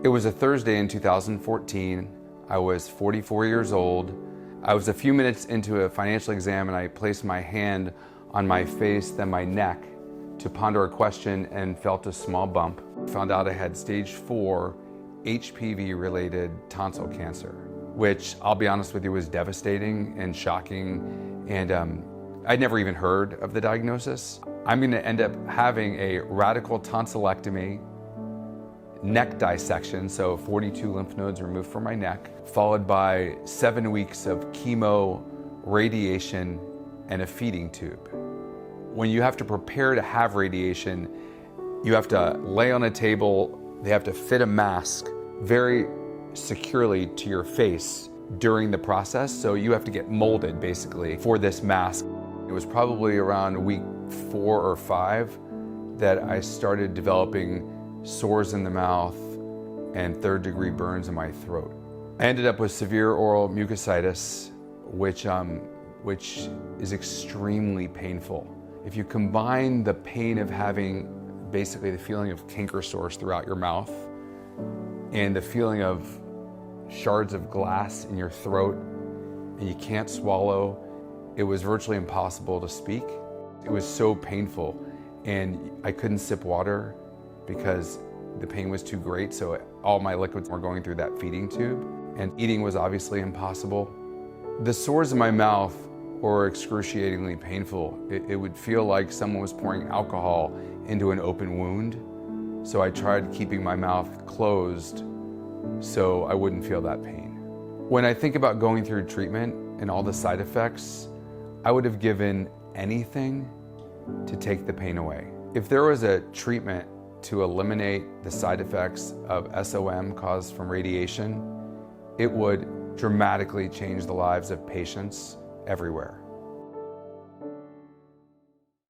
It was a Thursday in 2014. I was 44 years old. I was a few minutes into a financial exam and I placed my hand on my face, then my neck, to ponder a question and felt a small bump. Found out I had stage 4 HPV-related tonsil cancer, which I'll be honest with you was devastating and shocking, and I'd never even heard of the diagnosis. I'm going to end up having a radical tonsillectomy, neck dissection, so 42 lymph nodes removed from my neck, followed by 7 weeks of chemo, radiation, and a feeding tube. When you have to prepare to have radiation, you have to lay on a table, they have to fit a mask very securely to your face during the process, so you have to get molded basically for this mask. It was probably around week 4 or 5 that I started developing sores in the mouth and third-degree burns in my throat. I ended up with severe oral mucositis, which is extremely painful. If you combine the pain of having basically the feeling of canker sores throughout your mouth and the feeling of shards of glass in your throat and you can't swallow, it was virtually impossible to speak. It was so painful, and I couldn't sip water because the pain was too great, so all my liquids were going through that feeding tube, and eating was obviously impossible. The sores in my mouth were excruciatingly painful. It would feel like someone was pouring alcohol into an open wound, so I tried keeping my mouth closed so I wouldn't feel that pain. When I think about going through treatment and all the side effects, I would have given anything to take the pain away. If there was a treatment to eliminate the side effects of SOM caused from radiation, it would dramatically change the lives of patients everywhere.